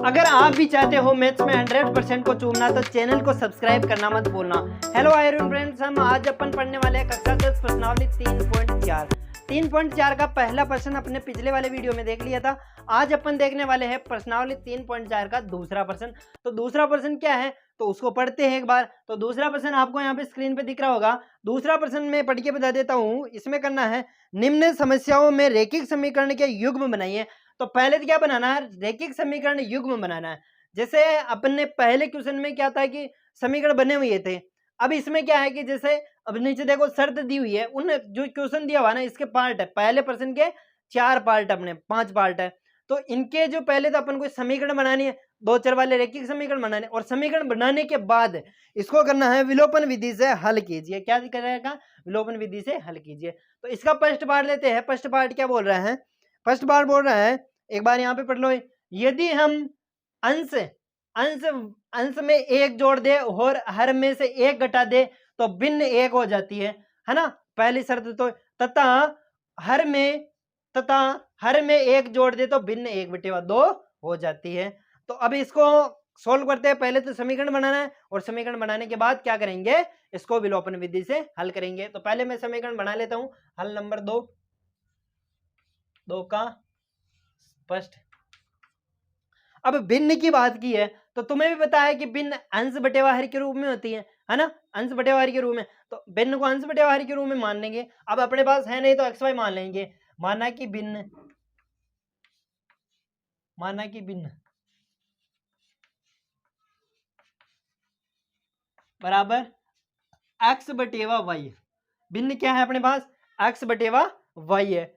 अगर आप भी चाहते हो मैथ्स में 100% को चूमना तो चैनल को सब्सक्राइब करना मत भूलना। हेलो आयरन फ्रेंड्स, हम आज अपन पढ़ने वाले हैं कक्षा 10 प्रश्नावली 3.4। 3.4 का पहला प्रश्न अपने पिछले वाले वीडियो में देख लिया था। आज अपन देखने वाले हैं प्रश्नावली 3.4 का दूसरा प्रश्न। तो दूसरा प्रश्न क्या है तो उसको पढ़ते हैं एक बार। तो दूसरा प्रश्न आपको यहाँ पे स्क्रीन पे दिख रहा होगा। दूसरा प्रश्न मैं पढ़ के बता देता हूँ। इसमें करना है निम्न समस्याओं में रैखिक समीकरण के युग्म बनाइए। तो पहले तो क्या बनाना है, रैखिक समीकरण युग्म बनाना है। जैसे अपन ने पहले क्वेश्चन में क्या था कि समीकरण बने हुए थे। अब इसमें क्या है कि जैसे अब नीचे देखो शर्त दी हुई है, उन जो क्वेश्चन दिया हुआ ना इसके पार्ट है। पहले प्रश्न के 4 पार्ट, अपने 5 पार्ट है। तो इनके जो पहले तो अपन को समीकरण बनानी है, 2 चर वाले रैखिक समीकरण बनाने, और समीकरण बनाने के बाद इसको करना है विलोपन विधि से हल कीजिए। क्या करेगा, विलोपन विधि से हल कीजिए। तो इसका फर्स्ट पार्ट लेते हैं। फर्स्ट पार्ट क्या बोल रहा है, फर्स्ट पार्ट बोल रहा है, एक बार यहाँ पे पढ़ लो। यदि हम अंश अंश अंश में 1 जोड़ दे और हर में से 1 घटा दे तो भिन्न 1 हो जाती है ना, पहली शर्त। तो तथा हर में 1 जोड़ दे तो भिन्न 1/2 हो जाती है। तो अब इसको सोल्व करते हैं। पहले तो समीकरण बनाना है और समीकरण बनाने के बाद क्या करेंगे, इसको विलोपन विधि से हल करेंगे। तो पहले मैं समीकरण बना लेता हूं। हल नंबर 2 का स्पष्ट। अब भिन्न की बात की है तो तुम्हें भी पता है कि भिन्न अंश बटेवा हर के रूप में होती है ना, अंश बटेवा हर के रूप में। तो भिन्न को अंश बटेवा हर के रूप में मान लेंगे। अब अपने पास है नहीं तो xy मान लेंगे। माना कि भिन्न बराबर x बटेवा y। भिन्न क्या है अपने पास, x बटेवा y है।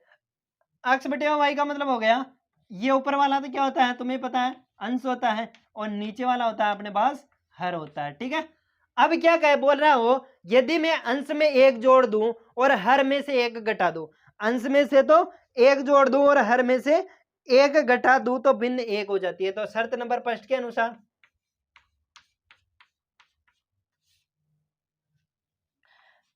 x बटेवा y का मतलब हो गया, ये ऊपर वाला तो क्या होता है तुम्हें पता है, अंश होता है, और नीचे वाला होता है अपने पास हर होता है। ठीक है। अब क्या कहे बोल रहा हो, यदि मैं अंश में 1 जोड़ दूं और हर में से 1 घटा दूं, अंश में से तो 1 जोड़ दूं और हर में से 1 घटा दूं तो भिन्न 1 हो जाती है। तो शर्त नंबर फर्स्ट के अनुसार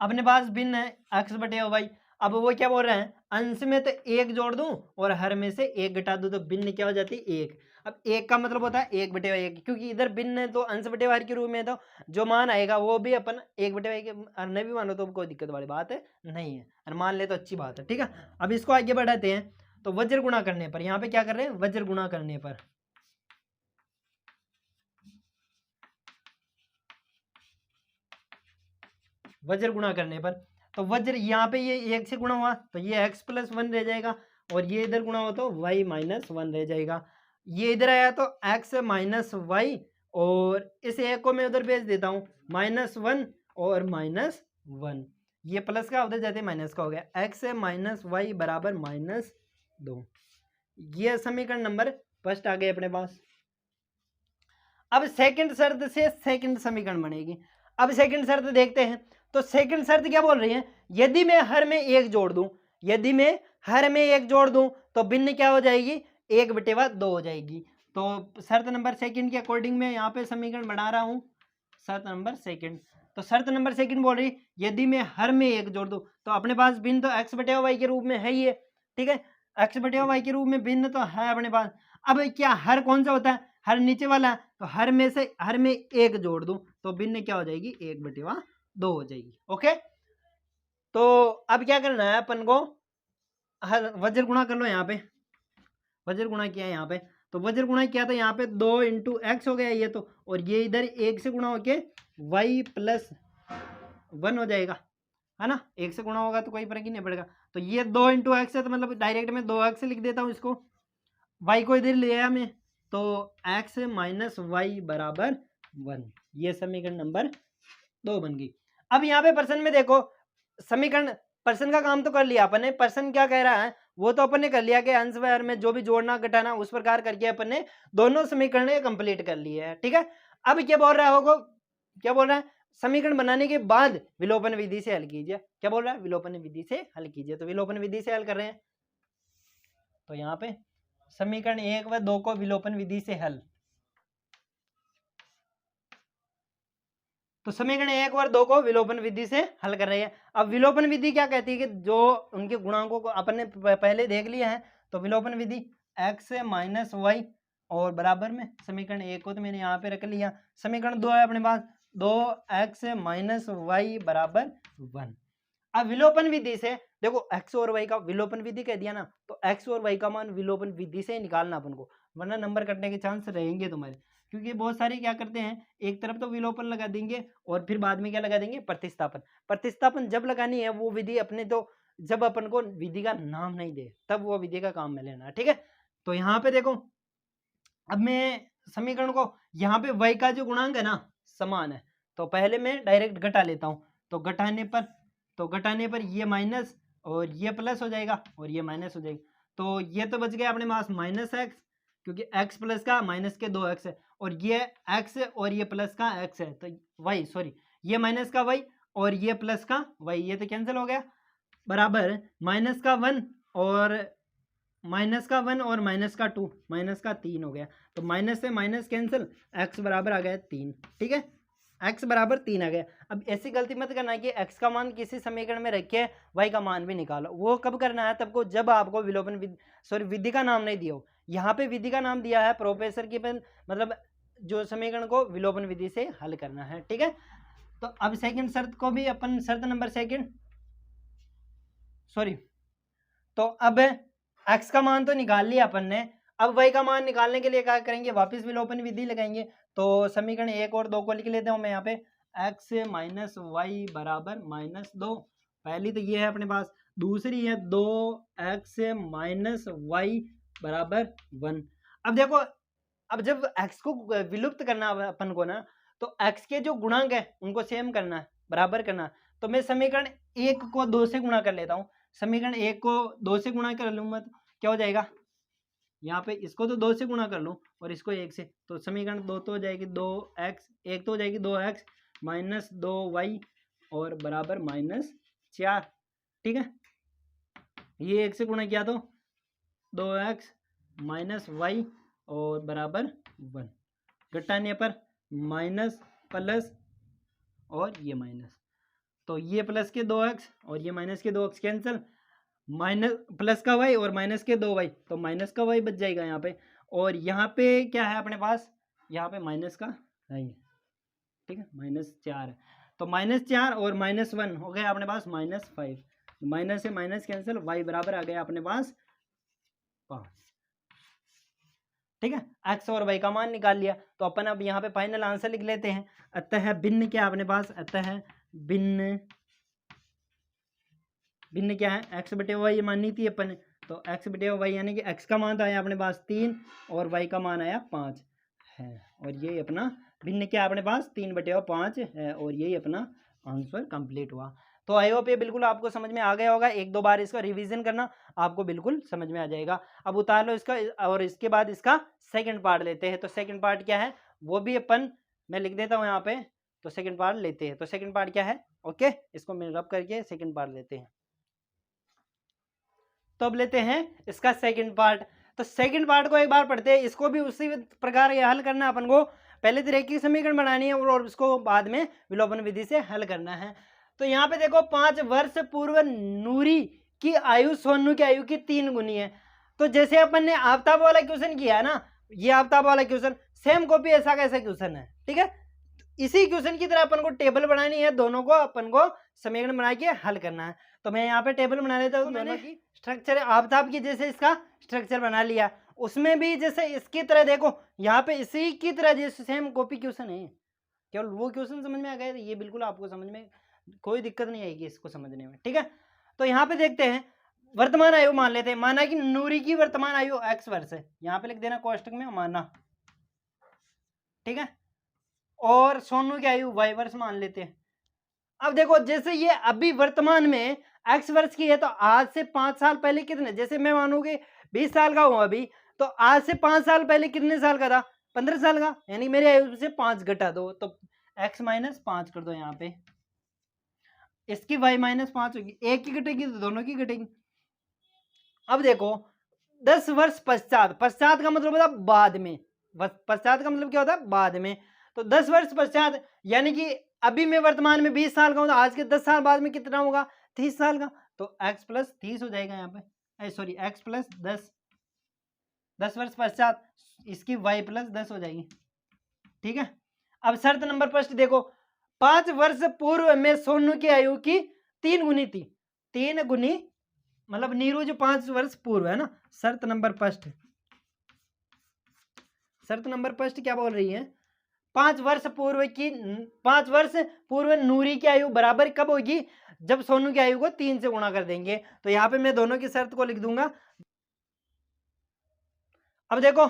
अपने पास भिन्न है x बटेवा y। अब वो क्या बोल रहे हैं, अंश में तो 1 जोड़ दूं और हर में से 1 घटा दूं तो भिन्न क्या हो जाती है, 1। अब 1 का मतलब होता है 1/1, क्योंकि इधर भिन्न है तो अंश बटेवा हर के रूप में, तो जो मान आएगा वो भी अपन 1/1 नहीं भी मानो तो कोई दिक्कत वाली बात नहीं है, और मान ले तो अच्छी बात है। ठीक है। अब इसको आगे बढ़ाते हैं। तो वज्र गुणा करने पर, यहाँ पे क्या कर रहे हैं, वज्र गुणा करने पर, वज्र गुणा करने पर, तो वज्र यहाँ पे ये 1 से गुणा हुआ तो ये x + 1 रह जाएगा, और ये इधर गुणा हो तो y - 1 रह जाएगा। ये इधर आया तो x - y, और इस 1 को मैं उधर भेज देता हूँ, -1 और -1, ये प्लस का उधर जाते माइनस का हो गया, x - y बराबर -2। ये समीकरण नंबर फर्स्ट आ गए अपने पास। अब सेकंड शर्त से सेकंड समीकरण बनेगी। अब सेकंड शर्त देखते हैं। तो सेकंड शर्त क्या बोल रही है, यदि मैं हर में 1 जोड़ दूं, तो भिन्न क्या हो जाएगी, 1/2 हो जाएगी। तो शर्त नंबर सेकंड के अकॉर्डिंग मैं यहाँ पे समीकरण बना रहा हूँ। शर्त नंबर सेकंड, तो शर्त नंबर सेकंड बोल रही है यदि मैं हर में 1 जोड़ दूं, तो अपने पास भिन्न तो x बटेवा y के रूप में है ही है। ठीक है, x बटेवा y के रूप में भिन्न तो है अपने पास। अब क्या हर कौन सा होता है, हर नीचे वाला है, तो हर में 1 जोड़ दूं तो भिन्न क्या हो जाएगी, 1/2 हो जाएगी। ओके। तो अब क्या करना है अपन को, हर वज्र गुणा कर लो। यहाँ पे वज्र गुणा किया है, यहाँ पे तो वज्र गुणा किया तो यहाँ पे 2 × x हो गया ये तो, और ये इधर 1 से गुणा होके y + 1 हो जाएगा, है ना। 1 से गुणा होगा तो कोई फर्क ही नहीं पड़ेगा। तो ये 2 × x है, तो मतलब डायरेक्ट में 2x लिख देता हूँ इसको, y को इधर ले आया मैं, तो x - y बराबर 1। ये समीकरण नंबर 2 बन गई। अब यहाँ पे प्रश्न में देखो, समीकरण प्रश्न का काम तो कर लिया अपन ने। प्रश्न क्या कह रहा है वो तो अपन ने कर लिया कि अंश व हर में जो भी जोड़ना घटाना उस प्रकार करके अपन ने दोनों समीकरण कंप्लीट कर लिए है। ठीक है। अब क्या बोल रहा है, क्या बोल रहा है, समीकरण बनाने के बाद विलोपन विधि से हल कीजिए। क्या बोल रहा है, विलोपन विधि से हल कीजिए। तो विलोपन विधि से हल कर रहे हैं। तो यहाँ पे समीकरण 1 व 2 को विलोपन विधि से हल, तो समीकरण 1 और 2 को विलोपन विधि से हल कर रहे हैं। अब विलोपन विधि क्या कहती है कि जो उनके गुणांकों को अपन ने पहले देख लिया है, तो विलोपन विधि x - y और बराबर में समीकरण 1 को तो मैंने यहाँ पे रख लिया। समीकरण 2 है अपने पास 2x माइनस वाई बराबर 1। अब विलोपन विधि से देखो x और y का विलोपन विधि कह दिया ना, तो x और y का मान विलोपन विधि से निकालना अपन को, वरना नंबर कटने के चांस रहेंगे तुम्हारे। क्योंकि बहुत सारे क्या करते हैं, एक तरफ तो विलोपन लगा देंगे और फिर बाद में क्या लगा देंगे, प्रतिस्थापन। प्रतिस्थापन जब लगानी है वो विधि अपने तो जब अपन को विधि का नाम नहीं दे तब वो विधि का काम में लेना है, ठीक है। तो यहाँ पे देखो अब मैं समीकरण को यहाँ पे y का जो गुणांक है ना समान है, तो पहले मैं डायरेक्ट घटा लेता हूँ। तो घटाने पर ये माइनस और ये प्लस हो जाएगा और ये माइनस हो जाएगा। तो ये तो बच गया अपने पास माइनस एक्स, क्योंकि x प्लस का माइनस के 2x है, और ये x और ये प्लस का x है, तो y सॉरी ये माइनस का y और ये प्लस का y, ये तो कैंसिल हो गया, बराबर माइनस का 1 और माइनस का 2 माइनस का 3 हो गया। तो माइनस से माइनस कैंसिल, x बराबर आ गया 3, ठीक है, x बराबर 3 आ गया। अब ऐसी गलती मत करना कि x का मान किसी समीकरण में रख के y का मान भी निकालो। वो कब करना है, तब को जब आपको विलोपन विधि का नाम नहीं दिया हो। यहाँ पे विधि का नाम दिया है प्रोफेसर की पेन, मतलब जो समीकरण को विलोपन विधि से हल करना है, ठीक है। तो अब सेकंड शर्त को भी अपन शर्त नंबर सेकंड सॉरी, तो अब x का मान तो निकाल लिया अपन ने, अब y का मान निकालने के लिए क्या करेंगे, वापस विलोपन विधि लगाएंगे। तो समीकरण 1 और 2 को लिख लेता हूँ मैं यहाँ पे, x माइनस वाई बराबर -2। पहली तो ये है अपने पास, दूसरी है 2x माइनस वाई बराबर 1। अब देखो, अब जब x को विलुप्त करना अपन को ना, तो x के जो गुणांक है उनको सेम करना है, बराबर करना है। तो मैं समीकरण 1 को 2 से गुणा कर लेता हूँ। समीकरण 1 को 2 से गुणा कर लूँगा तो क्या हो जाएगा, यहाँ पे इसको तो 2 से गुणा कर लूँ और इसको 1 से, तो समीकरण 2 तो हो जाएगी 2x, 1 तो हो जाएगी 2x माइनस 2y और बराबर -4, ठीक है। ये 1 से गुणा किया तो 2x माइनस वाई और बराबर 1, घटाने पर माइनस प्लस और ये माइनस, तो ये प्लस के 2x और ये माइनस के 2x कैंसिल, माइनस प्लस का y और माइनस के 2y, तो माइनस का y बच जाएगा यहाँ पे। और यहाँ पे क्या है अपने पास, यहाँ पे माइनस का है, ठीक है, -4 है, तो -4 और -1 हो गया अपने पास -5, माइनस से माइनस कैंसिल, y बराबर आ गया अपने पास 5, ठीक है। x और y का मान निकाल लिया, तो अपन अब यहाँ पे फाइनल आंसर लिख लेते हैं। अतः भिन्न क्या अपने पास, अतः भिन्न क्या है, x बटे वाई माननी थी अपन ने, तो x बटे वाई यानी कि x का मान तो आया अपने पास 3 और y का मान आया 5 है, और ये अपना भिन्न क्या अपने पास 3/5 है, और यही अपना आंसर कंप्लीट हुआ। तो आई होप ये बिल्कुल आपको समझ में आ गया होगा, एक दो बार इसका रिवीजन करना, आपको बिल्कुल समझ में आ जाएगा। अब उतार लो इसका, और इसके बाद इसका सेकंड पार्ट लेते हैं। तो सेकंड पार्ट क्या है वो भी अपन मैं लिख देता हूँ यहाँ पे, तो सेकंड पार्ट लेते हैं। तो सेकंड पार्ट क्या है, ओके, इसको मैं रब करके सेकंड पार्ट लेते हैं। तो अब लेते हैं इसका सेकंड पार्ट। तो सेकंड पार्ट को एक बार पढ़ते हैं, इसको भी उसी प्रकार ये हल करना अपन को, पहले तो रेखीय समीकरण बनानी है और उसको बाद में विलोपन विधि से हल करना है। तो यहाँ पे देखो 5 वर्ष पूर्व नूरी की आयु सोनू की आयु की 3 गुनी है। तो जैसे अपन ने आफ्ताब वाला क्वेश्चन किया है ना, ये आफ्ताब वाला क्वेश्चन सेम कॉपी ऐसा कैसा क्वेश्चन है, ठीक है। इसी क्वेश्चन की तरह अपन को टेबल बनानी है, दोनों को अपन को समीकरण बना के हल करना है। तो मैं यहाँ पे टेबल बना लेता हूँ, मैंने स्ट्रक्चर आफ्ताब की जैसे इसका स्ट्रक्चर बना लिया, उसमें भी जैसे इसकी तरह देखो यहाँ पे इसी की तरह जैसे सेम कॉपी क्वेश्चन है, केवल वो क्वेश्चन समझ में आ गया, ये बिल्कुल आपको समझ में कोई दिक्कत नहीं आएगी इसको समझने में, ठीक है। तो यहाँ पे देखते हैं वर्तमान आयु मान लेते हैं, माना कि नूरी की वर्तमान आयु x वर्ष है, यहाँ पे लिख देना कोष्टक में माना, ठीक है, और सोनू की आयु y वर्ष मान लेते हैं। अब देखो जैसे ये अभी वर्तमान में x वर्ष की है, तो आज से 5 साल पहले कितने, जैसे मैं मानू कि 20 साल का हूं अभी, तो आज से 5 साल पहले कितने साल का था, 15 साल का, यानी मेरे आयु से 5 घटा दो, तो x माइनस 5 कर दो यहाँ पे, इसकी y माइनस 5 होगी, एक की घटेगी तो दोनों की घटेगी। अब देखो 10 वर्ष पश्चात, पश्चात का मतलब होता है बाद में, पश्चात का मतलब क्या होता है बाद में, तो 10 वर्ष पश्चात यानी कि अभी मैं वर्तमान में 20 साल का हूं, तो आज के 10 साल बाद में कितना होगा 30 साल का, तो x प्लस 30 हो जाएगा यहाँ पे, सॉरी x प्लस 10, 10 वर्ष पश्चात इसकी y प्लस 10 हो जाएगी। ठीक है, अब शर्त नंबर फर्स्ट देखो, 5 वर्ष पूर्व में सोनू की आयु की 3 गुनी थी। 3 गुनी मतलब नीरू जो 5 वर्ष पूर्व है ना। शर्त नंबर फर्स्ट क्या बोल रही है, 5 वर्ष पूर्व नूरी की आयु बराबर कब होगी, जब सोनू की आयु को 3 से गुणा कर देंगे। तो यहाँ पे मैं दोनों की शर्त को लिख दूंगा। अब देखो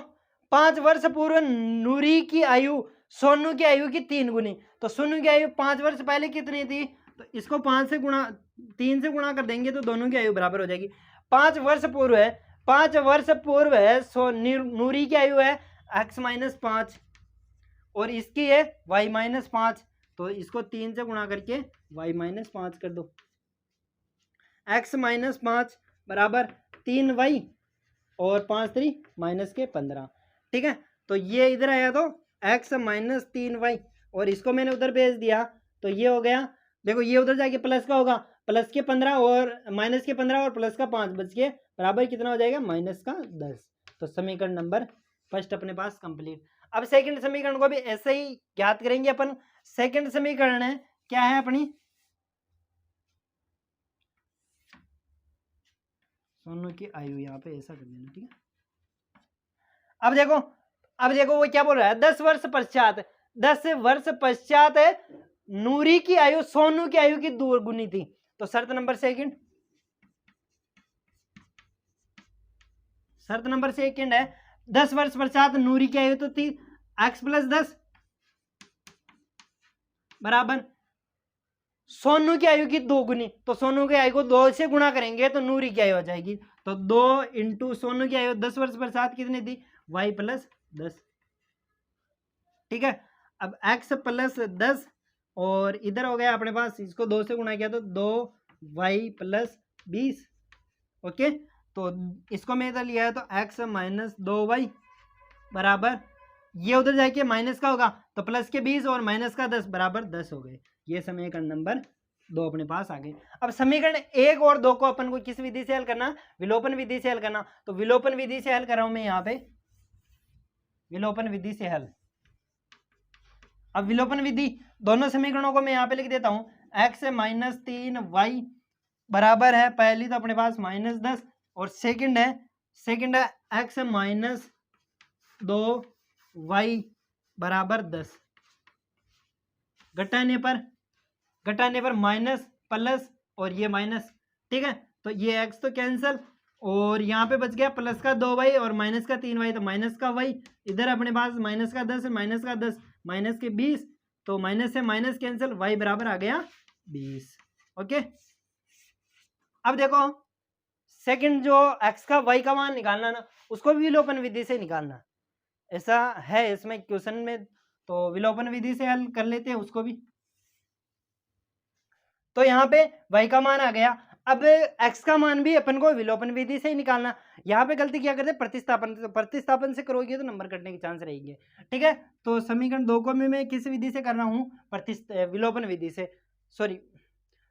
5 वर्ष पूर्व नूरी की आयु सोनू की आयु की 3 गुनी, तो सोनू की आयु 5 वर्ष पहले कितनी थी, तो इसको 3 से गुणा कर देंगे तो दोनों की आयु बराबर हो जाएगी। 5 वर्ष पूर्व है नूरी की आयु है x-5 और इसकी है y-5, तो इसको 3 से गुणा करके y-5 कर दो। x-5 बराबर 3y और 5 3 -15। ठीक है, तो ये इधर आया तो x-3y और इसको मैंने उधर भेज दिया तो ये हो गया। देखो ये उधर जाके प्लस का होगा, प्लस के 15 और माइनस के 15 और प्लस का 5 बच के बराबर कितना हो जाएगा, -10। तो समीकरण नंबर फर्स्ट अपने पास कंप्लीट। अब सेकंड समीकरण को भी ऐसे ही ज्ञात करेंगे अपन। सेकंड समीकरण है क्या है अपनी, सोनू की आयु, यहाँ पे ऐसा कर देना। ठीक है, अब देखो वो क्या बोल रहा है, 10 वर्ष पश्चात नूरी की आयु सोनू की आयु की 2 गुनी थी। तो शर्त नंबर सेकंड है 10 वर्ष पश्चात नूरी की आयु तो थी x+10 बराबर सोनू की आयु की 2 गुनी, तो सोनू की आयु को 2 से गुणा करेंगे तो नूरी की आयु हो जाएगी। तो 2 इंटू सोनू की आयु 10 वर्ष पश्चात कितनी थी, y+10। ठीक है, अब x+10 और इधर हो गया अपने पास, इसको 2 से गुणा किया तो 2y+20। ओके, तो इसको मैं इधर लिया है तो x-2y बराबर, ये उधर जाके माइनस का होगा तो प्लस के 20 और माइनस का 10 बराबर 10 हो गए। ये समीकरण नंबर 2 अपने पास आ गए। अब समीकरण 1 और 2 को अपन को किस विधि से हल करना, विलोपन विधि से हल करना। तो विलोपन विधि से हल कर रहा हूं मैं यहाँ पे, विलोपन विधि से हल। अब विलोपन विधि दोनों समीकरणों को मैं यहाँ पे लिख देता हूं, x-3y बराबर है, पहली तो अपने पास -10 और सेकंड है x-2y बराबर 10। घटाने पर माइनस प्लस और ये माइनस। ठीक है, तो ये x तो कैंसिल और यहाँ पे बच गया प्लस का 2y और माइनस का 3y, तो माइनस का y, इधर अपने पास माइनस का 10 माइनस के 20, तो माइनस से माइनस कैंसिल, y बराबर आ गया 20। ओके, अब देखो सेकंड जो x का y का मान निकालना ना, उसको भी विलोपन विधि से निकालना, ऐसा है इसमें क्वेश्चन में, तो विलोपन विधि से हल कर लेते हैं उसको भी। तो यहाँ पे y का मान आ गया, अब x का मान भी अपन को विलोपन विधि से ही निकालना। यहाँ पे गलती क्या करते हैं, प्रतिस्थापन से करोगे तो नंबर कटने के चांस रहेंगे। ठीक है, तो समीकरण 2 को मैं किस विधि से कर रहा हूँ, विलोपन विधि से, सॉरी।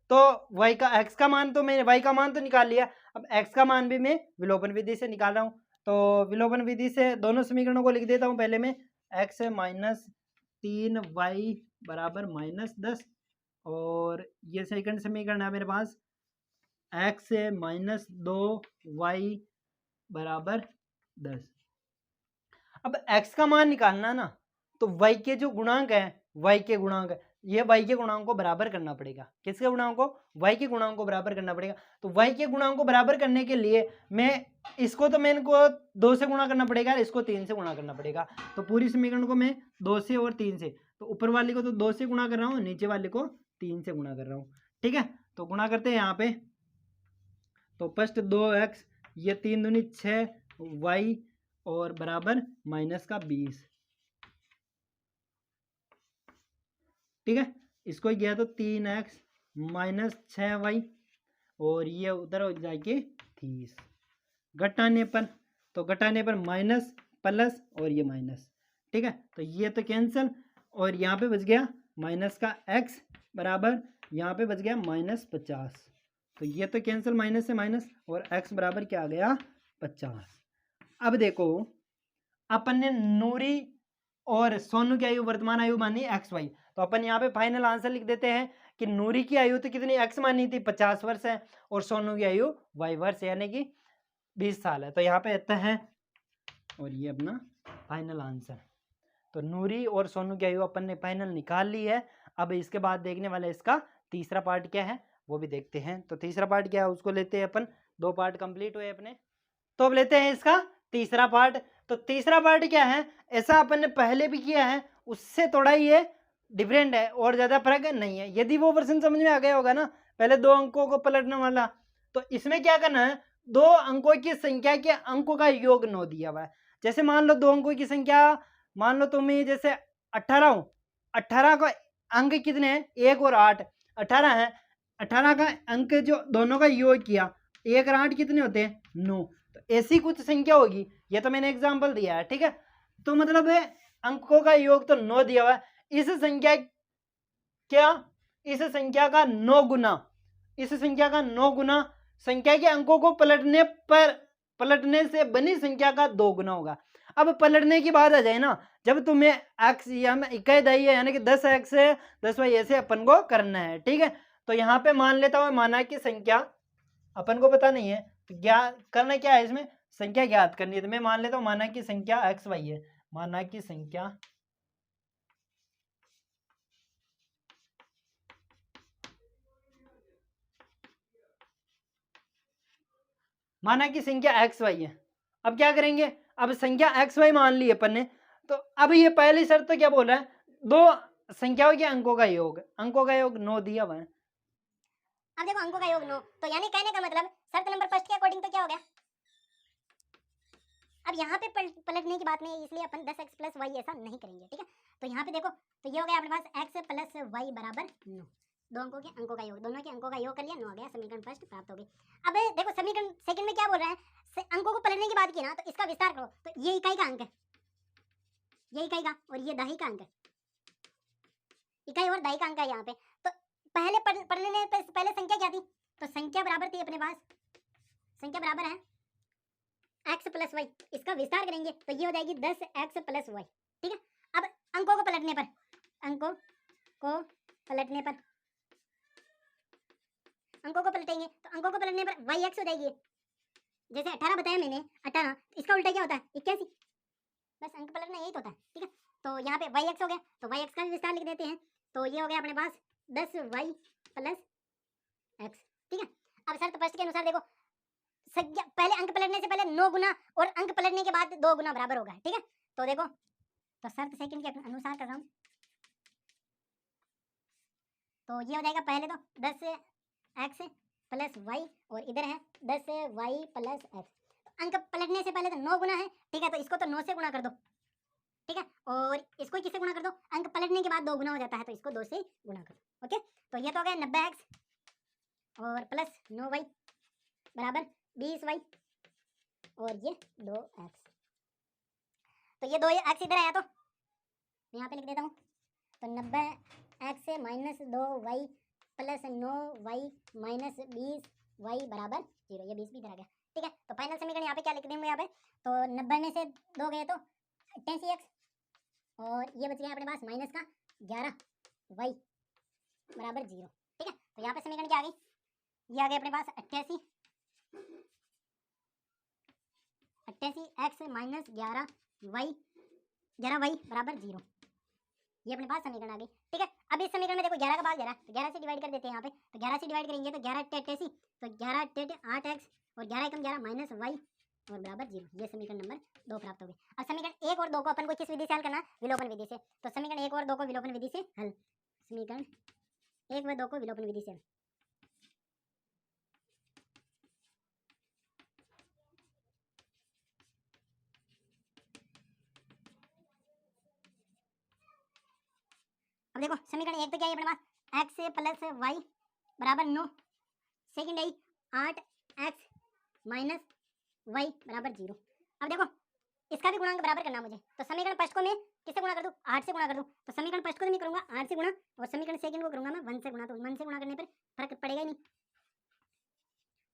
तो x का मान तो मैंने y का मान तो निकाल लिया, अब x का मान भी मैं विलोपन विधि से निकाल रहा हूँ। तो विलोपन विधि से दोनों समीकरणों को लिख देता हूँ। पहले में x-3y बराबर -10 और ये सेकंड समीकरण है मेरे पास x-2y बराबर 10। अब x का मान निकालना ना, तो y के जो गुणांक है, ये y के गुणांक को बराबर करना पड़ेगा। किसके गुणांक को, y के गुणांक को बराबर करना पड़ेगा। तो y के गुणांक को बराबर करने के लिए मैं इसको तो मैं इनको 2 से गुणा करना पड़ेगा, इसको 3 से गुणा करना पड़ेगा। तो पूरी समीकरण को मैं 2 से और 3 से, तो ऊपर वाले को तो 2 से गुणा कर रहा हूँ, नीचे वाले को 3 से गुणा कर रहा हूँ। ठीक है, तो गुणा करते हैं यहाँ पे, तो फर्स्ट 2x, ये 3 दूनी 6y और बराबर माइनस का 20। ठीक है, इसको गया तो 3x माइनस 6y और ये उधर हो जाएगी 30। घटाने पर माइनस प्लस और ये माइनस। ठीक है, तो ये तो कैंसिल और यहाँ पे बच गया माइनस का x बराबर, यहाँ पे बच गया -50। तो ये तो कैंसिल माइनस से माइनस और x बराबर क्या आ गया 50। अब देखो अपन ने नूरी और सोनू की आयु वर्तमान आयु मानी XY, तो अपन यहाँ पे फाइनल आंसर लिख देते हैं कि नूरी की आयु तो कितनी X मानी थी 50 वर्ष है और सोनू की आयु Y वर्ष यानी कि 20 साल है। तो यहाँ पे आता है और ये अपना फाइनल आंसर। तो नूरी और सोनू की आयु अपन ने फाइनल निकाल ली है। अब इसके बाद देखने वाले इसका तीसरा पार्ट क्या है वो भी देखते हैं। तो तीसरा पार्ट क्या है उसको लेते हैं अपन, 2 पार्ट कंप्लीट हुए अपने, तो अब लेते हैं इसका तीसरा पार्ट। तो तीसरा पार्ट क्या है, ऐसा अपन ने पहले भी किया है उससे थोड़ा ये डिफरेंट है और ज़्यादा फर्क नहीं है। यदि वो प्रश्न समझ में आ गया होगा ना, पहले 2 अंकों को पलटने वाला, तो इसमें क्या करना है, 2 अंकों की संख्या के अंकों का योग 9 दिया हुआ है। जैसे मान लो 2 अंकों की संख्या, मान लो तुम्हें जैसे 18 हो, 18 का अंक कितने हैं 1 और 8, 18 है, 18 का अंक जो दोनों का योग किया 1 और 8 कितने होते हैं 9। तो ऐसी कुछ संख्या होगी, ये तो मैंने एग्जांपल दिया है, ठीक है। तो मतलब है अंकों का योग तो 9 दिया हुआ है। इस संख्या का 9 गुना, इस संख्या का 9 गुना संख्या के अंकों को पलटने से बनी संख्या का 2 गुना होगा। अब पलटने की बात आ जाए ना, जब तुम्हें x या इकाई दही है यानी कि 10x है 10y ऐसे अपन को करना है, ठीक है। तो यहाँ पे मान लेता हूँ माना कि संख्या अपन को पता नहीं है, तो करना क्या है, इसमें संख्या ज्ञात करनी है। तो मैं मान लेता हूँ माना कि संख्या XY है, माना कि संख्या XY है। अब क्या करेंगे, अब संख्या XY मान ली अपन ने, तो अब ये पहली शर्त तो क्या बोल रहा है, 2 संख्याओं के अंकों का योग 9 दिया हुआ है। अब देखो अंकों का योग 9, तो यानी कहने का मतलब शर्त नंबर फर्स्ट के अकॉर्डिंग तो क्या हो गया, अब यहाँ पे पलटने की बात नहीं है इसलिए अपन 10x प्लस वाई ऐसा नहीं करेंगे, ठीक है। तो यहाँ पे देखो, तो ये हो गया अपने पास x प्लस वाई बराबर 9, 2 अंकों का योग, दोनों के अंकों का योग कर लिया, 9 आ गया, समीकरण फर्स्ट प्राप्त हो गई। अब देखो समीकरण सेकंड में क्या बोल रहा है, अंकों को पलटने की बात की ना, तो इसका विस्तार करो, तो ये इकाई का अंक है, ये इकाई का और ये दही का अंक है, इकाई और दही का अंक है यहाँ पे। तो पहले पढ़ने पहले संख्या क्या थी, तो संख्या बराबर थी अपने पास, संख्या बराबर है x प्लस वाई, इसका विस्तार करेंगे तो ये हो जाएगी 10x प्लस वाई, ठीक है। अब अंकों को पलटने पर, अंकों को पलटने पर, अंकों को पलटेंगे तो अंकों को पलटने पर वाई एक्स हो जाएगी, जैसे 18 बताया मैंने 18, इसका उल्टा क्या होता है 81, बस अंक पलटना यही तो होता है, ठीक है। तो यहाँ पे वाई एक्स हो गया, तो वाई एक्स का भी विस्तार लिख देते हैं, तो ये हो गया अपने पास 10y प्लस एक्स, ठीक है। अब शर्त फर्स्ट के अनुसार देखो, पहले अंक पलटने से पहले 9 गुना और अंक पलटने के बाद 2 गुना बराबर होगा, ठीक है। तो देखो, तो शर्त सेकंड के अनुसार कर रहा हूँ, तो ये हो जाएगा पहले तो 10x प्लस वाई और इधर है 10y प्लस एक्स। अंक पलटने से पहले तो 9 गुना है, ठीक है, तो इसको तो 9 से गुणा कर दो, ठीक है, और इसको किससे गुणा कर दो, अंक पलटने के बाद 2 गुना हो जाता है, तो इसको 2 से गुणा कर दो, ओके। तो ये तो हो गया 90x और प्लस 9y बराबर 20y और ये 2x, तो ये 2x इधर आया, तो यहाँ पे लिख देता हूँ, तो 90x minus 2y plus 9y minus 20y बराबर 0, ये 20 भी इधर आ गया, ठीक है। तो फाइनल समीकरण यहाँ पे क्या लिख देंगे यहाँ पे, तो 90 में से 2 गए तो 88x और ये बच गया अपने पास माइनस का 11y बराबर 0, ठीक है। तो यहाँ पे समीकरण क्या आ गई, ये आ गया अपने पास 88x माइनस 11y बराबर 0, ये अपने पास समीकरण आ गई, ठीक है। अब इस समीकरण में देखो 11 का भाग 11, तो 11 से डिवाइड कर देते हैं यहाँ पे, तो 11 से डिवाइड करेंगे तो 11 88, तो 11 8x और 11 एकम 11 माइनस y और बराबर 0, ये समीकरण नंबर 2 प्राप्त हो गई। अब समीकरण 1 और 2 को अपन को किस विधि से हल करना है, विलोपन विधि से, तो समीकरण 1 और 2 को विलोपन विधि से हल, समीकरण 1 व 2 को विलोपन विधि से हल। अब देखो समीकरण 1 तो क्या है अपने पास x प्लस वाई बराबर 9, सेकंड है 8x माइनस वाई बराबर 0। अब देखो इसका भी गुणांक बराबर करना मुझे, तो समीकरण फर्स्ट को मैं किससे गुणा कर दूं, 8 से गुणा कर दूं, तो समीकरण फर्स्ट को मैं करूंगा 8 से गुणा और समीकरण सेकंड को करूंगा मैं 1 से गुणा, तो 1 से गुणा करने पर फर्क पड़ेगा ही नहीं,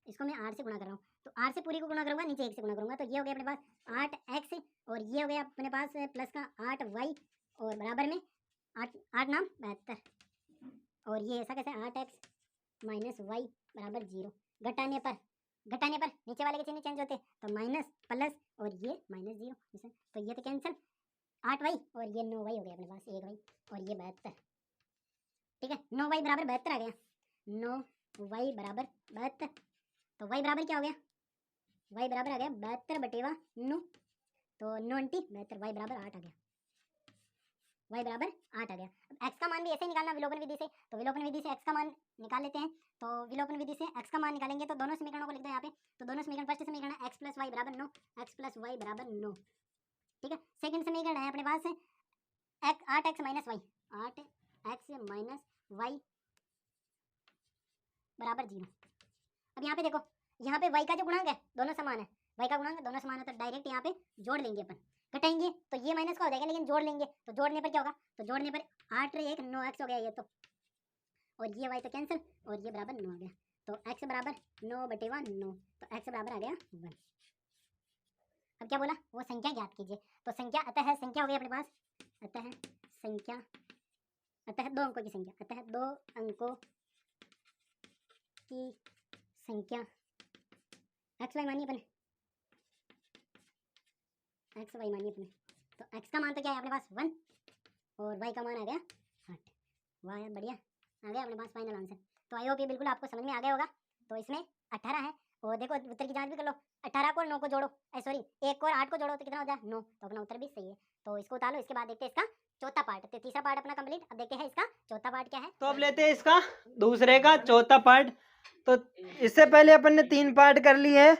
इसको मैं 8 से गुणा कर रहा हूँ, तो 8 से पूरी को गुणा करूँगा, नीचे 1 से गुणा करूँगा, तो ये हो गया अपने पास 8x और ये हो गया अपने पास प्लस का 8y और बराबर में 8 नाम 72 और ये ऐसा कैसे 8x माइनस वाई बराबर 0। घटाने पर नीचे वाले के चिन्ह चेंज होते हैं, तो माइनस प्लस और ये माइनस 0, तो ये तो कैंसिल 8y और ये 9y हो गया अपने पास 1y और ये 72। ठीक है, 9y बराबर 72 आ गया, 9y बराबर 72, तो y बराबर क्या हो गया, y बराबर आ गया 72 बटेवा 9, तो 90 72 y बराबर 8 आ गया, y बराबर 8 आ गया। अब x का मान भी ऐसे ही निकालना विलोपन विधि से, तो विलोपन विधि से x का मान निकाल लेते हैं, तो विलोपन विधि से x का मान निकालेंगे तो दोनों समीकरणों को लिख दो यहाँ पे, तो दोनों समीकरण फर्स्ट समीकरण है x प्लस वाई बराबर 9, x प्लस वाई बराबर 9। ठीक है, सेकंड समीकरण है अपने पास 8x minus y, 8x minus y बराबर 0। अब यहाँ पे देखो, यहाँ पे y का जो गुणांक है दोनों समान है, y का गुणांक दोनों समान है, तो डायरेक्ट यहाँ पे जोड़ लेंगे अपन, घटाएंगे तो ये माइनस का हो जाएगा, लेकिन जोड़ लेंगे तो जोड़ने पर क्या होगा, तो जोड़ने पर 8 रे 1 9x हो गया ये तो, और ये y तो कैंसिल और ये बराबर 9 आ गया, तो x बराबर 9 बटेवा 9, तो x बराबर आ गया 1। अब क्या बोला, वो संख्या ज्ञात कीजिए, तो संख्या अतः संख्या हो गई अपने पास, अतः संख्या, अतः 2 अंकों की संख्या, अतः 2 अंकों की संख्या एक्स वाई मानिए अपने, एक्स वाई मानिए अपने, तो एक्स का मान तो क्या है अपने पास 1 और वाई का मान आ गया 8। वाह यार बढ़िया आ गया अपने पास फाइनल आंसर। तो आई होप ये बिल्कुल आपको समझ में आ गया होगा। तो इसमें 18 है और देखो उत्तर की जांच भी कर लो, 18 को 9 को जोड़ो, सॉरी 1 को 8 को जोड़ो तो कितना हो जाए 9, तो अपना उत्तर भी सही है। तो इसको उतार लो, इसके बाद देखते हैं इसका चौथा पार्ट, तो तीसरा पार्ट अपना कंप्लीट, अब देखते हैं इसका चौथा पार्ट क्या है। तो अब लेते हैं इसका दूसरे का चौथा पार्ट। तो इससे पहले अपन ने 3 पार्ट कर लिए है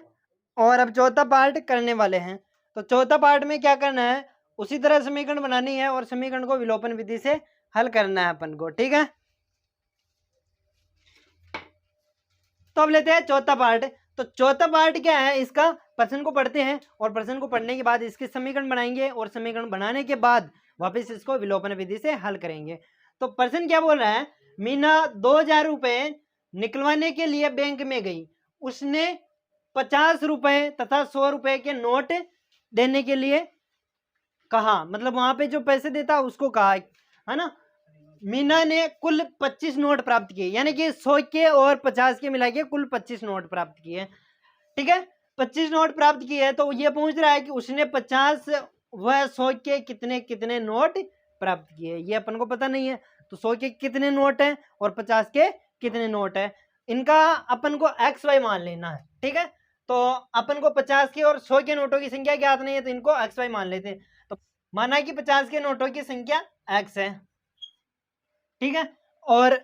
और अब चौथा पार्ट करने वाले हैं। तो चौथा पार्ट में क्या करना है, उसी तरह समीकरण बनानी है और समीकरण को विलोपन विधि से हल करना है अपन को, ठीक है। तो अब लेते हैं चौथा पार्ट। तो चौथा पार्ट क्या है, इसका प्रश्न को पढ़ते हैं और प्रश्न को पढ़ने के बाद इसके समीकरण बनाएंगे और समीकरण बनाने के बाद वापस इसको विलोपन विधि से हल करेंगे। तो प्रश्न क्या बोल रहा है, मीना 2000 रुपए निकलवाने के लिए बैंक में गई, उसने 50 रुपए तथा 100 रुपए के नोट देने के लिए कहा, मतलब वहां पे जो पैसे देता उसको कहा, है ना। मीना ने कुल 25 नोट प्राप्त किए, यानी कि 100 के और 50 के मिला के कुल 25 नोट प्राप्त किए, ठीक है। 25 नोट प्राप्त किए, तो ये पूछ रहा है कि उसने 50 व 100 के कितने कितने नोट प्राप्त किए, ये अपन को पता नहीं है। तो 100 के कितने नोट हैं और 50 के कितने नोट है, इनका अपन को एक्स वाई मान लेना है, ठीक है। तो अपन को 50 के और 100 के नोटों की संख्या ज्ञात नहीं है, तो इनको एक्स वाई मान लेते हैं। तो माना कि 50 के नोटों की संख्या एक्स है, ठीक है, और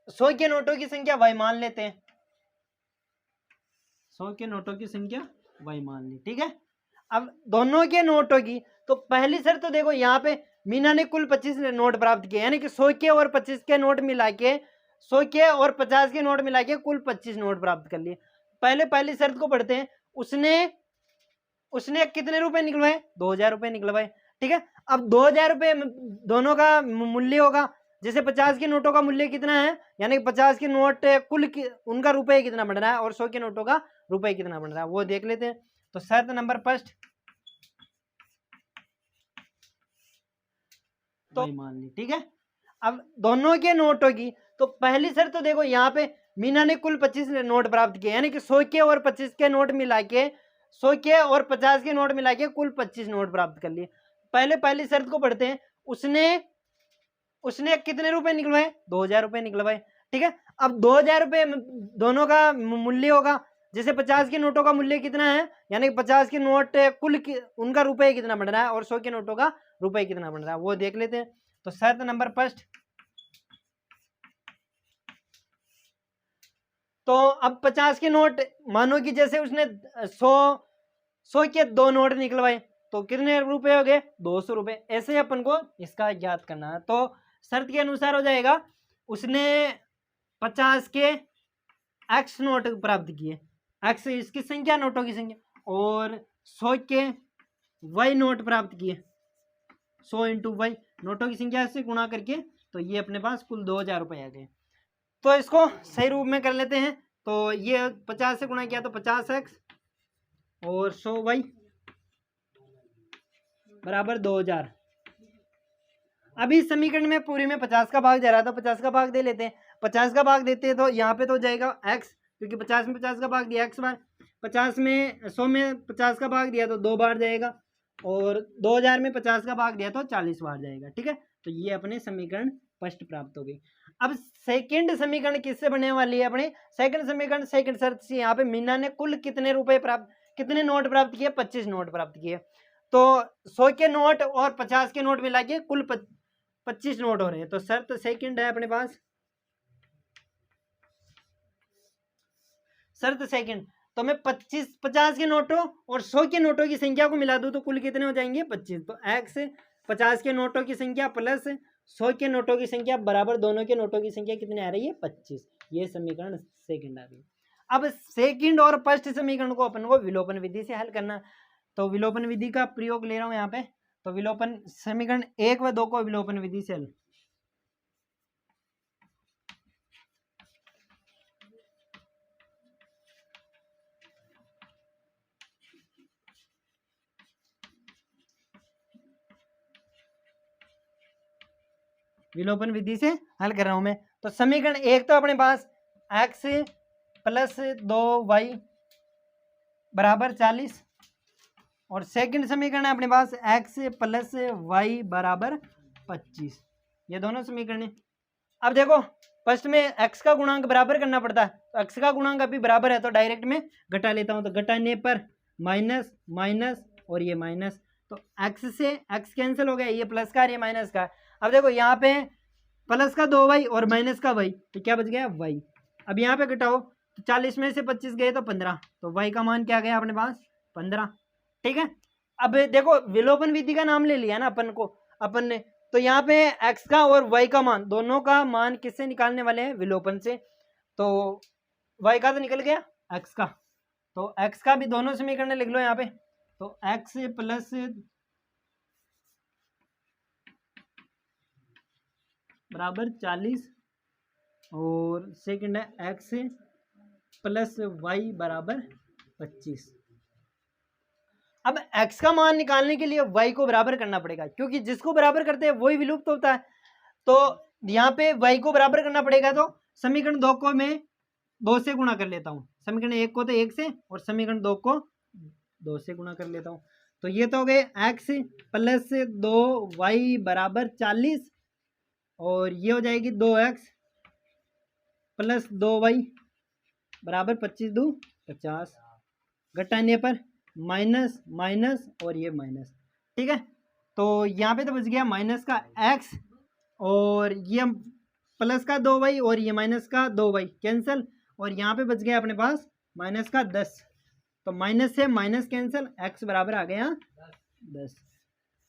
100 के नोटों की संख्या वाई मान लेते हैं, 100 के नोटों की संख्या वाई मान ली, ठीक है। अब दोनों के नोटों की, तो पहली शर्त तो देखो यहाँ पे मीना ने कुल 25 नोट प्राप्त किए, यानी कि 100 के और 25 के नोट मिला के, 100 के और 50 के नोट मिला के कुल 25 नोट प्राप्त कर लिए। पहली शर्त को पढ़ते हैं, उसने कितने रुपए निकलवाए, 2000 रुपए निकलवाए, ठीक है। अब 2000 रुपए दोनों का मूल्य होगा, जैसे 50 के नोटों का मूल्य कितना है, यानी कि 50 के नोट कुल उनका रुपए कितना बन रहा है और 100 के नोटों का रुपए कितना बन रहा है वो देख लेते हैं। तो शर्त नंबर फर्स्ट, तो मान ली, ठीक है। अब दोनों के नोटों की, तो पहली शर्त तो देखो यहाँ पे मीना ने कुल 25 नोट प्राप्त किए, यानी कि 100 के और 25 के नोट मिला के, 100 के और 50 के नोट मिला के कुल 25 नोट प्राप्त कर लिए। पहली शर्त को पढ़ते हैं, उसने कितने रुपए निकलवाए, 2000 रुपए निकलवाए, ठीक है। अब 2000 रुपए दोनों का मूल्य होगा, जैसे 50 के नोटों का मूल्य कितना है, यानी कि 50 के नोट कुल उनका रुपए कितना बन रहा है और 100 के नोटों का रुपए कितना बन रहा है वो देख लेते हैं। तो शर्त नंबर फर्स्ट, तो अब 50 के नोट मानो कि जैसे उसने 100 के 2 नोट निकलवाए, तो कितने रुपए हो गए, 200 रुपए। ऐसे अपन को इसका ज्ञात करना है। तो शर्त के अनुसार हो जाएगा, उसने 50 के एक्स नोट प्राप्त किए, एक्स इसकी संख्या, नोटों की संख्या, और 100 के वाई नोट प्राप्त किए, 100 इंटू वाई नोटों की संख्या से गुणा करके, तो ये अपने पास कुल 2000 रुपए आ गए। तो इसको सही रूप में कर लेते हैं, तो ये 50 से गुणा किया तो 50x और 100y बराबर 2000। अभी इस समीकरण में पूरे में 50 का भाग जा रहा था, 50 का भाग दे लेते हैं। 50 का भाग देते हैं तो यहाँ पे तो जाएगा x, क्योंकि 50 में 50 का भाग दिया x बार, 50 में 100 में 50 का भाग दिया तो 2 बार जाएगा, और 2000 में 50 का भाग दिया तो 40 बार जाएगा। ठीक है, तो ये अपने समीकरण फर्स्ट प्राप्त हो गई। अब सेकंड समीकरण किससे बनने वाली है? अपने सेकंड समीकरण सेकंड शर्त से। यहाँ पे मीना ने कुल कितने रुपए प्राप्त, कितने नोट प्राप्त किए? 25 नोट प्राप्त किए। तो 100 के नोट और 50 के नोट मिला के कुल 25 नोट हो रहे हैं। तो शर्त सेकंड है अपने पास, शर्त सेकंड। तो मैं 50 के नोटों और 100 के नोटों की संख्या को मिला दूं तो कुल कितने हो जाएंगे? 25। तो x 50 के नोटों की संख्या प्लस 100 के नोटों की संख्या बराबर दोनों के नोटों की संख्या कितने आ रही है? 25। ये समीकरण सेकंड आ गई। अब सेकंड और फर्स्ट समीकरण को अपन को विलोपन विधि से हल करना। तो विलोपन विधि का प्रयोग ले रहा हूं यहाँ पे। तो विलोपन समीकरण 1 व 2 को विलोपन विधि से हल। विलोपन विधि से हल कर रहा हूं मैं। तो समीकरण 1 तो अपने पास x प्लस 2y बराबर 40, और सेकंड समीकरण है अपने पास x प्लस y बराबर 25। ये दोनों समीकरण है। अब देखो फर्स्ट में x का गुणांक बराबर करना पड़ता है, तो x का गुणांक अभी बराबर है तो डायरेक्ट में घटा लेता हूं। तो घटाने पर माइनस माइनस और ये माइनस, तो x से x कैंसिल हो गया, ये प्लस का और ये माइनस का। अब देखो यहाँ पे प्लस का 2y और माइनस का y, तो क्या बच गया? y। अब यहाँ पे घटाओ तो 40 में से 25 गए तो 15, तो y का मान क्या गया अपने पास? 15। ठीक है, अब देखो विलोपन विधि का नाम ले लिया ना अपन ने, तो यहाँ पे x का और y का मान, दोनों का मान किससे निकालने वाले हैं? विलोपन से। तो y का तो निकल गया, x का, तो x का भी दोनों समीकरण लिख लो यहाँ पे। तो x प्लस बराबर 40 और सेकंड है x प्लस y बराबर 25। अब x का मान निकालने के लिए y को बराबर करना पड़ेगा, क्योंकि जिसको बराबर करते हैं वही विलुप्त होता है। तो यहाँ पे y को बराबर करना पड़ेगा, तो समीकरण 2 को मैं 2 से गुणा कर लेता हूँ, समीकरण 1 को तो 1 से और समीकरण 2 को 2 से गुणा कर लेता हूँ। तो ये तो हो गए x प्लस 2y बराबर 40, और ये हो जाएगी 2x प्लस 2y बराबर 25 दूँ 50। घटाने पर माइनस माइनस और ये माइनस। ठीक है, तो यहाँ पे तो बच गया माइनस का x और ये प्लस का 2y और ये माइनस का 2y कैंसिल, और यहाँ पे बच गया अपने पास माइनस का 10। तो माइनस से माइनस कैंसिल, x बराबर आ गया 10।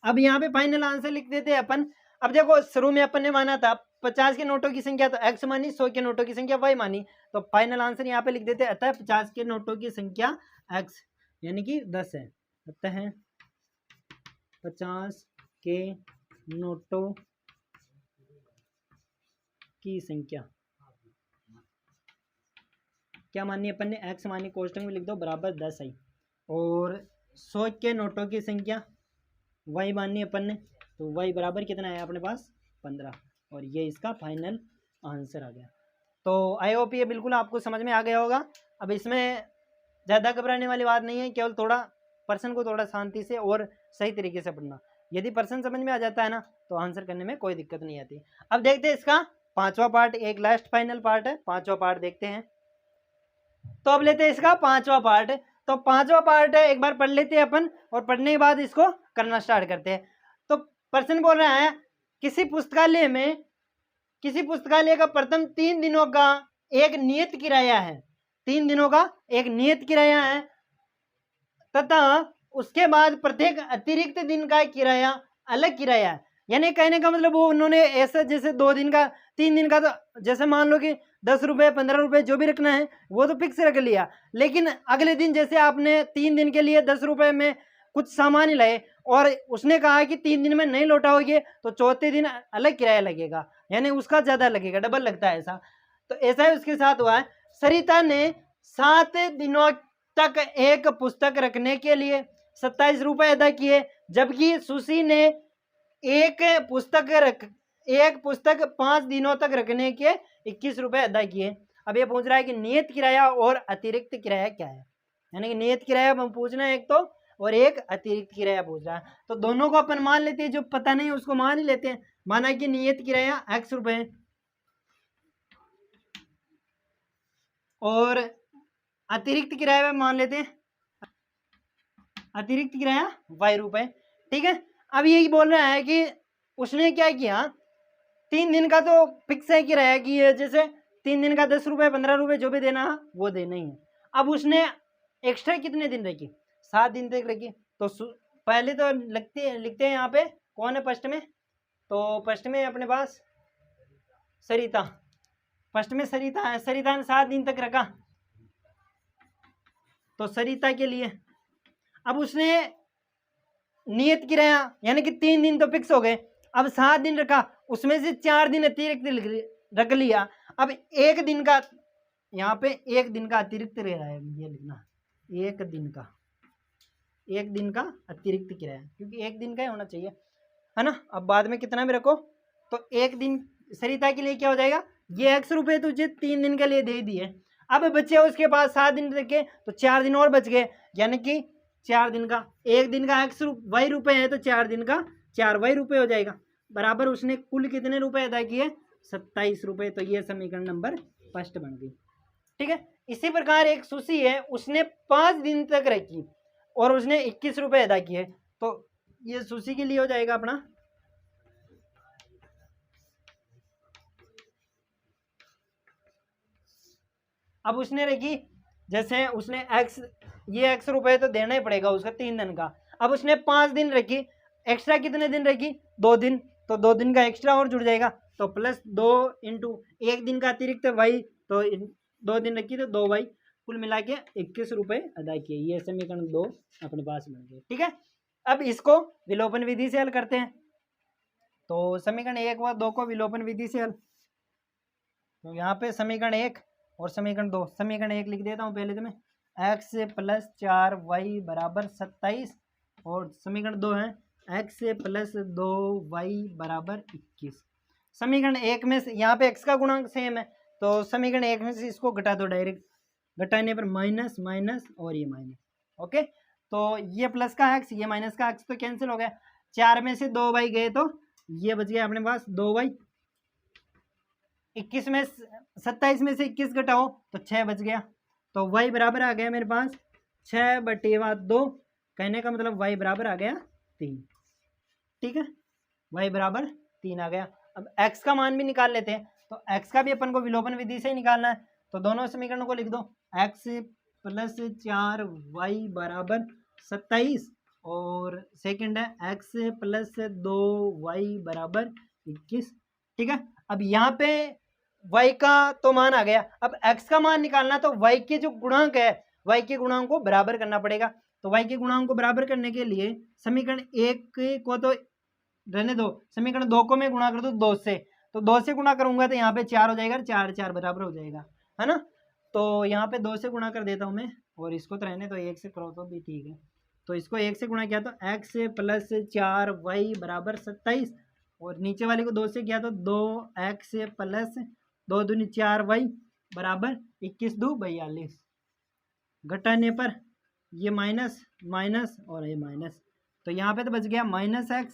अब यहाँ पे फाइनल आंसर लिख देते हैं अपन। अब देखो शुरू में अपन ने माना था 50 के नोटों की संख्या तो x मानी, 100 के नोटों की संख्या y मानी, तो फाइनल आंसर यहाँ पे लिख देते हैं। अतः 50 के नोटों की संख्या x यानी कि 10 है। अतः 50 के नोटों की संख्या क्या मानी अपन ने? x मानी, कोष्टक में लिख दो बराबर 10 आई, और 100 के नोटों की संख्या y मानी अपन ने, तो y बराबर कितना है अपने पास? 15, और ये इसका फाइनल आंसर आ गया। तो आई होप ये बिल्कुल आपको समझ में आ गया होगा। अब इसमें ज़्यादा घबराने वाली बात नहीं है, केवल थोड़ा पर्सन को थोड़ा शांति से और सही तरीके से पढ़ना। यदि पर्सन समझ में आ जाता है ना तो आंसर करने में कोई दिक्कत नहीं आती। अब देखते हैं इसका 5वां पार्ट, एक लास्ट फाइनल पार्ट है, 5वां पार्ट देखते हैं। तो अब लेते हैं इसका 5वां पार्ट। तो 5वां पार्ट है, एक बार पढ़ लेते हैं अपन, और पढ़ने के बाद इसको करना स्टार्ट करते हैं। तो पर्सन बोल रहा है किसी पुस्तकालय का प्रथम 3 दिनों का एक नियत किराया है, 3 दिनों का एक नियत किराया है, तथा उसके बाद प्रत्येक अतिरिक्त दिन का किराया अलग किराया है। यानी कहने का मतलब वो उन्होंने ऐसा जैसे 2 दिन का 3 दिन का, तो जैसे मान लो कि 10 रुपये 15 रुपये जो भी रखना है वो तो फिक्स रख लिया, लेकिन अगले दिन जैसे आपने 3 दिन के लिए 10 रुपये में कुछ सामान ही लाए और उसने कहा कि 3 दिन में नहीं लौटाओगे तो चौथे दिन अलग किराया लगेगा, यानी उसका ज़्यादा लगेगा, डबल लगता है ऐसा। तो ऐसा ही उसके साथ हुआ है। सरिता ने 7 दिनों तक एक पुस्तक रखने के लिए 27 रुपए अदा किए, जबकि सुशी ने एक पुस्तक 5 दिनों तक रखने के 21 रुपए अदा किए। अब ये पूछ रहा है कि नियत किराया और अतिरिक्त किराया क्या है, यानी कि नियत किराया पूछना है एक तो, और एक अतिरिक्त किराया पूछ रहा है। तो दोनों को अपन मान लेते हैं, जो पता नहीं उसको मान ही लेते हैं। माना कि नियत किराया x रुपए और अतिरिक्त किराया मान लेते हैं, अतिरिक्त किराया y रुपए। ठीक है, अब यही बोल रहा है कि उसने क्या किया, 3 दिन का तो फिक्स है किराया की है, जैसे 3 दिन का 10 रुपए 15 रुपए जो भी देना है वो देना ही है। अब उसने एक्स्ट्रा कितने दिन रखी, 7 दिन तक रखी। तो पहले तो लिखते हैं यहाँ पे कौन है फर्स्ट में, तो फर्स्ट में अपने पास सरिता, फर्स्ट में सरिता है, सरिता ने 7 दिन तक रखा, तो सरिता के लिए अब उसने नियत किराया यानी कि 3 दिन तो फिक्स हो गए, अब 7 दिन रखा, उसमें से 4 दिन अतिरिक्त रख लिया। अब 1 दिन का, यहाँ पे 1 दिन का अतिरिक्त रह रहा है, ये लिखना 1 दिन का अतिरिक्त किराया, क्योंकि 1 दिन का ही होना चाहिए, है ना। अब बाद में कितना भी रखो, तो 1 दिन सरिता के लिए क्या हो जाएगा, ये x रुपए तुझे 3 दिन के लिए दे दिए, अब बचे उसके पास 7 दिन रखे, तो 4 दिन और बच गए, यानी कि 4 दिन का, 1 दिन का y रुपए है तो 4 दिन का 4y रुपए हो जाएगा, बराबर उसने कुल कितने रुपए अदा किए, 27 रुपए। तो ये समीकरण नंबर फर्स्ट बन गई। ठीक है, इसी प्रकार एक सुशी है, उसने 5 दिन तक रखी और उसने 21 रुपए अदा किए, तो ये सुशी के लिए हो जाएगा अपना अब उसने रखी, जैसे उसने ये x रुपए तो देना ही पड़ेगा उसका 3 दिन का, अब उसने 5 दिन रखी, एक्स्ट्रा कितने दिन रखी, 2 दिन, तो 2 दिन का एक्स्ट्रा और जुड़ जाएगा, तो +2 इंटू 1 दिन का अतिरिक्त y, तो 2 दिन रखी तो 2y, कुल मिला के 21 रुपए अदा किए। ये समीकरण 2 अपने पास बन गए। ठीक है, अब इसको विलोपन विधि से हल करते हैं, तो समीकरण 1 व 2 को विलोपन विधि से हल, तो यहाँ पे समीकरण 1 और समीकरण 2, समीकरण 1 लिख देता हूँ पहले तो मैं, x + 4y = 27, और समीकरण 2 है x + 2y = 21। समीकरण 1 में से यहाँ पे x का गुणांक सेम है, तो समीकरण 1 में से इसको घटा दो, डायरेक्ट घटाने पर माइनस माइनस और ये माइनस। ओके, तो ये प्लस का x, ये माइनस का x तो कैंसिल हो गया, 4 में से 2y गए तो ये बच गया अपने पास 2y, 27 में से 21 घटाओ तो 6 बच गया, तो y बराबर आ गया मेरे पास 6/2, कहने का मतलब y बराबर आ गया 3। ठीक है, y बराबर 3 आ गया। अब x का मान भी निकाल लेते हैं, तो x का भी अपन को विलोपन विधि से ही निकालना है, तो दोनों समीकरणों को लिख दो, x + 4y = 27 और सेकंड है x + 2y = 21। ठीक है, अब यहाँ पे y का तो मान आ गया, अब x का मान निकालना, तो y के जो गुणांक है, y के गुणांक को बराबर करना पड़ेगा, तो y के गुणांक को बराबर करने के लिए समीकरण 1 को तो रहने दो, समीकरण 2 को मैं गुणा कर दूं 2 से, तो 2 से गुणा करूंगा तो यहाँ पे 4 हो जाएगा, 4 4 बराबर हो जाएगा, है ना। तो यहाँ पे 2 से गुणा कर देता हूँ मैं, और इसको तो रहने तो 1 से करो तो भी ठीक है, तो इसको 1 से गुणा किया तो x + 4y = 27, और नीचे वाले को 2 से किया तो 2x + 2 दूनी 4y = 21 2 42, घटाने पर ये माइनस माइनस और ये माइनस, तो यहाँ पे तो बच गया -x,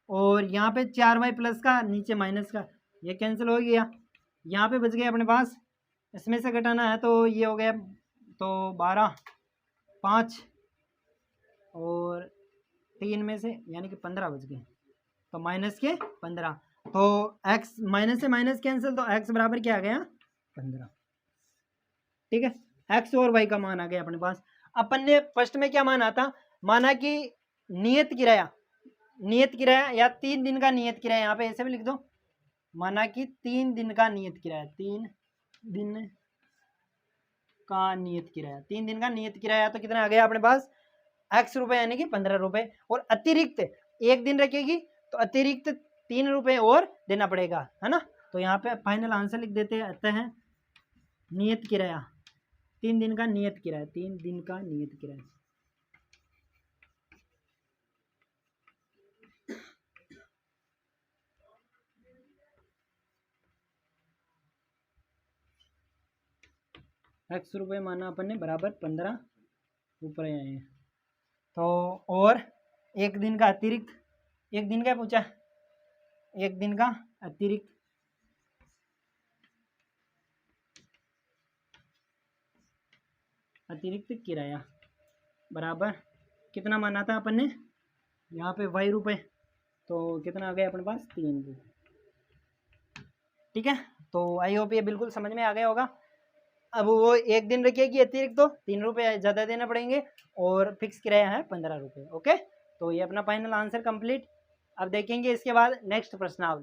और यहाँ पे 4y प्लस का नीचे माइनस का, ये कैंसिल हो गया, यहाँ पे बच गया अपने पास, इसमें से घटाना है तो ये हो गया, तो 12 5 और 3 में से यानी कि 15 बच गए, तो माइनस के 15, तो x माइनस से माइनस कैंसिल, तो x बराबर क्या आ गया 15। ठीक है, x और y का मान आ गया अपने पास। अपन ने फर्स्ट में क्या माना था, माना कि नियत किराया या 3 दिन का नियत किराया, यहाँ पे ऐसे भी लिख दो, माना कि 3 दिन का नियत किराया, 3 दिन का नियत किराया, 3 दिन का नियत किराया, तो कितना आ गया अपने पास x रुपए यानी कि 15 रुपए, और अतिरिक्त 1 दिन रखेगी तो अतिरिक्त 3 रुपए और देना पड़ेगा, है ना। तो यहाँ पे फाइनल आंसर लिख देते हैं, अतः नियत किराया, 3 दिन का नियत किराया, 3 दिन का नियत किराया। x रुपये माना अपन ने बराबर 15 रुपये आए हैं। तो और एक दिन का अतिरिक्त, एक दिन का पूछा, एक दिन का अतिरिक्त किराया बराबर कितना माना था अपन ने यहाँ पे y रुपये, तो कितना आ गया अपने पास 3 रुपये। ठीक है, तो आई होप ये बिल्कुल समझ में आ गया होगा। अब वो एक दिन रखिएगी अतिरिक्त तो 3 रुपये ज़्यादा देना पड़ेंगे और फिक्स किराया है 15 रुपये। ओके, तो ये अपना फाइनल आंसर कंप्लीट। अब देखेंगे इसके बाद नेक्स्ट प्रश्नावली।